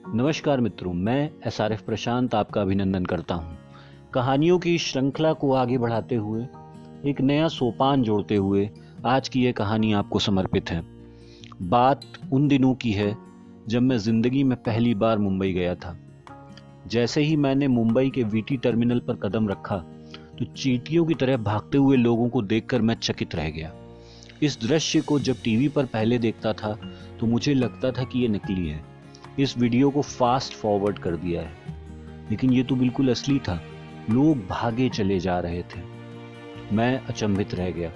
नमस्कार मित्रों, मैं SRF प्रशांत आपका अभिनंदन करता हूँ। कहानियों की श्रृंखला को आगे बढ़ाते हुए एक नया सोपान जोड़ते हुए आज की ये कहानी आपको समर्पित है। बात उन दिनों की है जब मैं जिंदगी में पहली बार मुंबई गया था। जैसे ही मैंने मुंबई के VT टर्मिनल पर कदम रखा तो चींटियों की तरह भागते हुए लोगों को देखकर मैं चकित रह गया। इस दृश्य को जब टीवी पर पहले देखता था तो मुझे लगता था कि ये नकली है। इस वीडियो को फास्ट फॉरवर्ड कर दिया है, लेकिन ये तो बिल्कुल असली था। लोग भागे चले जा रहे थे। मैं अचंभित रह गया।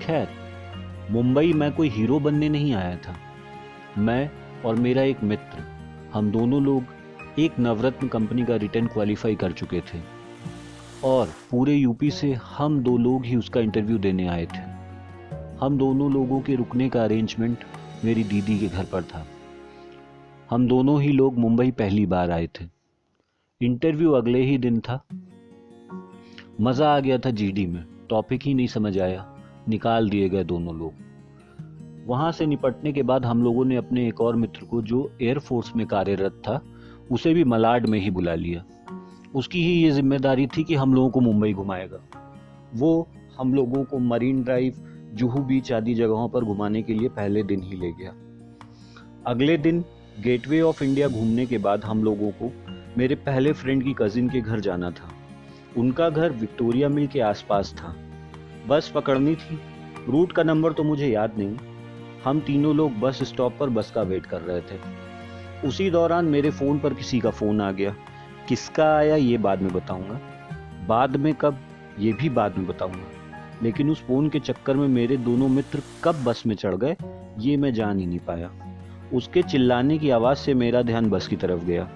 खैर, मुंबई मैं कोई हीरो बनने नहीं आया था। मैं और मेरा एक मित्र, हम दोनों लोग एक नवरत्न कंपनी का रिटर्न क्वालिफाई कर चुके थे और पूरे यूपी से हम दो लोग ही उसका इंटरव्यू देने आए थे। हम दोनों लोगों के रुकने का अरेंजमेंट मेरी दीदी के घर पर था। हम दोनों ही लोग मुंबई पहली बार आए थे। इंटरव्यू अगले ही दिन था। मजा आ गया था GD में। टॉपिक ही नहीं समझ आया, निकाल दिए गए दोनों लोग। वहां से निपटने के बाद हम लोगों ने अपने एक और मित्र को, जो एयरफोर्स में कार्यरत था, उसे भी मलाड में ही बुला लिया। उसकी ही ये जिम्मेदारी थी कि हम लोगों को मुंबई घुमाएगा। वो हम लोगों को मरीन ड्राइव, जुहू बीच आदि जगहों पर घुमाने के लिए पहले दिन ही ले गया। अगले दिन गेटवे ऑफ इंडिया घूमने के बाद हम लोगों को मेरे पहले फ्रेंड की कजिन के घर जाना था। उनका घर विक्टोरिया मिल के आसपास था। बस पकड़नी थी। रूट का नंबर तो मुझे याद नहीं। हम तीनों लोग बस स्टॉप पर बस का वेट कर रहे थे। उसी दौरान मेरे फोन पर किसी का फोन आ गया। किसका आया ये बाद में बताऊंगा। बाद में कब, ये भी बाद में बताऊंगा। लेकिन उस फोन के चक्कर में मेरे दोनों मित्र कब बस में चढ़ गए ये मैं जान ही नहीं पाया। उसके चिल्लाने की आवाज से मेरा ध्यान बस की तरफ गया।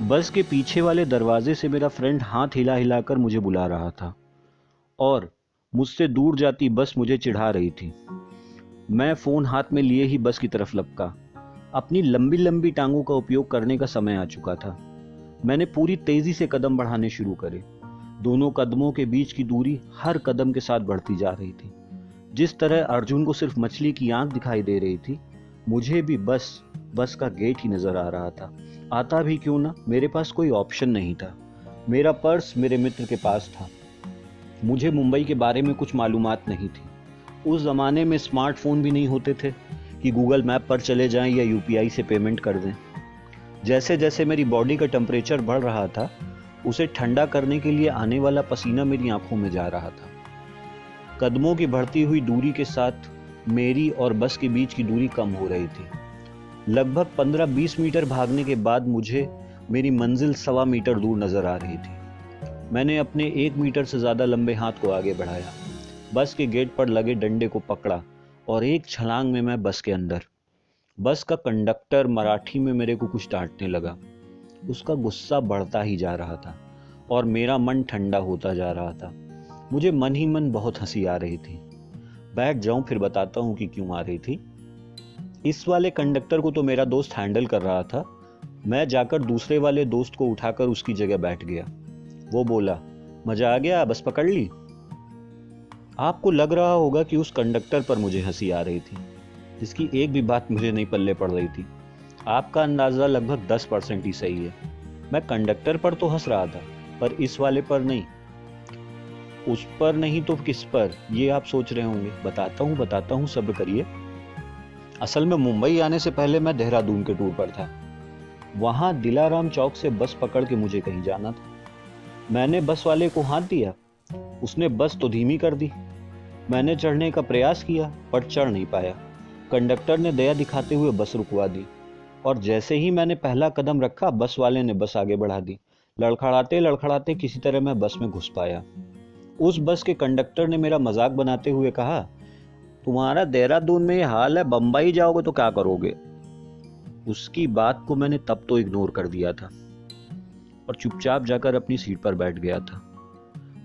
बस के पीछे वाले दरवाजे से मेरा फ्रेंड हाथ हिला हिलाकर मुझे बुला रहा था और मुझसे दूर जाती बस मुझे चिढ़ा रही थी। मैं फोन हाथ में लिए ही बस की तरफ लपका। अपनी लंबी लंबी टांगों का उपयोग करने का समय आ चुका था। मैंने पूरी तेजी से कदम बढ़ाने शुरू करे। दोनों कदमों के बीच की दूरी हर कदम के साथ बढ़ती जा रही थी। जिस तरह अर्जुन को सिर्फ मछली की आंख दिखाई दे रही थी, मुझे भी बस का गेट ही नजर आ रहा था। आता भी क्यों ना, मेरे पास कोई ऑप्शन नहीं था। मेरा पर्स मेरे मित्र के पास था। मुझे मुंबई के बारे में कुछ मालूमात नहीं थी। उस जमाने में स्मार्टफोन भी नहीं होते थे कि गूगल मैप पर चले जाएं या UPI से पेमेंट कर दें। जैसे जैसे मेरी बॉडी का टेम्परेचर बढ़ रहा था, उसे ठंडा करने के लिए आने वाला पसीना मेरी आंखों में जा रहा था। कदमों की बढ़ती हुई दूरी के साथ मेरी और बस के बीच की दूरी कम हो रही थी। लगभग 15-20 मीटर भागने के बाद मुझे मेरी मंजिल 1.25 मीटर दूर नजर आ रही थी। मैंने अपने 1 मीटर से ज्यादा लंबे हाथ को आगे बढ़ाया, बस के गेट पर लगे डंडे को पकड़ा और एक छलांग में मैं बस के अंदर। बस का कंडक्टर मराठी में मेरे को कुछ डांटने लगा। उसका गुस्सा बढ़ता ही जा रहा था और मेरा मन ठंडा होता जा रहा था। मुझे मन ही मन बहुत हंसी आ रही थी। बैठ जाऊं फिर बताता हूं कि क्यों आ रही थी। इस वाले कंडक्टर को तो मेरा दोस्त हैंडल कर रहा था। मैं जाकर दूसरे वाले दोस्त को उठाकर उसकी जगह बैठ गया। वो बोला, मजा आ गया, बस पकड़ ली। आपको लग रहा होगा कि उस कंडक्टर पर मुझे हंसी आ रही थी, जिसकी एक भी बात मुझे नहीं पल्ले पड़ रही थी। आपका अंदाजा लगभग 10% ही सही है। मैं कंडक्टर पर तो हंस रहा था, पर इस वाले पर नहीं। उस पर नहीं तो किस पर, ये आप सोच रहे होंगे। बताता हूँ, सब्र करिए। असल में मुंबई आने से पहले मैं देहरादून के टूर पर था। वहां दिलाराम चौक से बस पकड़ के मुझे कहीं जाना था। मैंने बस वाले को हाथ दिया। उसने बस तो धीमी कर दी। मैंने चढ़ने का प्रयास किया पर चढ़ नहीं पाया। कंडक्टर ने दया दिखाते हुए बस रुकवा दी और जैसे ही मैंने पहला कदम रखा, बस वाले ने बस आगे बढ़ा दी। लड़खड़ाते लड़खड़ाते किसी तरह मैं बस में घुस पाया। उस बस के कंडक्टर ने मेरा मजाक बनाते हुए कहा, तुम्हारा देहरादून में ये हाल है, बंबई जाओगे तो क्या करोगे। उसकी बात को मैंने तब तो इग्नोर कर दिया था और चुपचाप जाकर अपनी सीट पर बैठ गया था।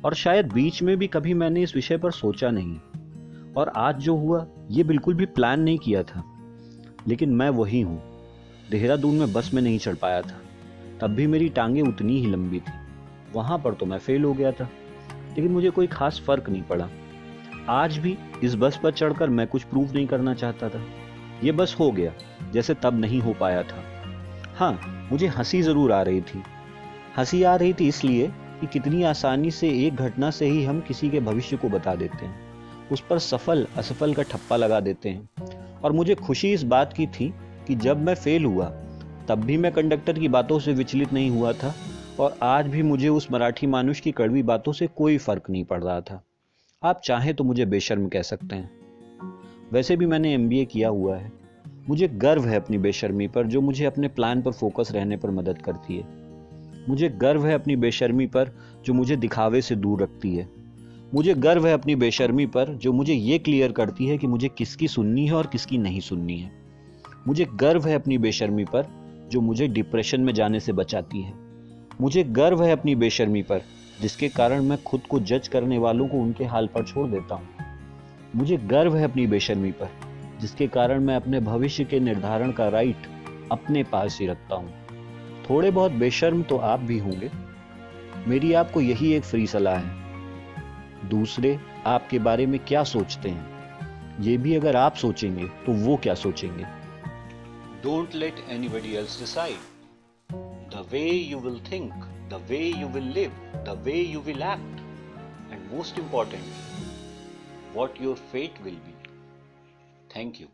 और शायद बीच में भी कभी मैंने इस विषय पर सोचा नहीं। और आज जो हुआ ये बिल्कुल भी प्लान नहीं किया था। लेकिन मैं वही हूं। देहरादून में बस में नहीं चढ़ पाया था। तब भी मेरी टांगे उतनी ही लंबी थी। वहां पर तो मैं फेल हो गया था, लेकिन मुझे कोई खास फर्क नहीं पड़ा। आज भी इस बस पर चढ़कर मैं कुछ प्रूव नहीं करना चाहता था। ये बस हो गया जैसे तब नहीं हो पाया था। हाँ, मुझे हंसी जरूर आ रही थी। हंसी आ रही थी इसलिए कि कितनी आसानी से एक घटना से ही हम किसी के भविष्य को बता देते हैं, उस पर सफल असफल का ठप्पा लगा देते हैं। और मुझे खुशी इस बात की थी कि जब मैं फेल हुआ तब भी मैं कंडक्टर की बातों से विचलित नहीं हुआ था, और आज भी मुझे उस मराठी मानुष की कड़वी बातों से कोई फर्क नहीं पड़ रहा था। आप चाहें तो मुझे बेशर्म कह सकते हैं। वैसे भी मैंने एमबीए किया हुआ है। मुझे गर्व है अपनी बेशर्मी पर, जो मुझे अपने प्लान पर फोकस रहने पर मदद करती है। मुझे गर्व है अपनी बेशर्मी पर, जो मुझे दिखावे से दूर रखती है। मुझे गर्व है अपनी बेशर्मी पर, जो मुझे ये क्लियर करती है कि मुझे किसकी सुननी है और किसकी नहीं सुननी है। मुझे गर्व है अपनी बेशर्मी पर, जो मुझे डिप्रेशन में जाने से बचाती है। मुझे गर्व है अपनी बेशर्मी पर, जिसके कारण मैं खुद को जज करने वालों को उनके हाल पर छोड़ देता हूँ। मुझे गर्व है अपनी बेशर्मी पर, जिसके कारण मैं अपने भविष्य के निर्धारण का राइट अपने पास ही रखता हूँ। थोड़े बहुत बेशर्म तो आप भी होंगे। मेरी आपको यही एक फ्री सलाह है। दूसरे आपके बारे में क्या सोचते हैं, ये भी अगर आप सोचेंगे तो वो क्या सोचेंगे। Don't let anybody else decide. The way you will think, the way you will live, the way you will act, and most importantly, what your fate will be. Thank you.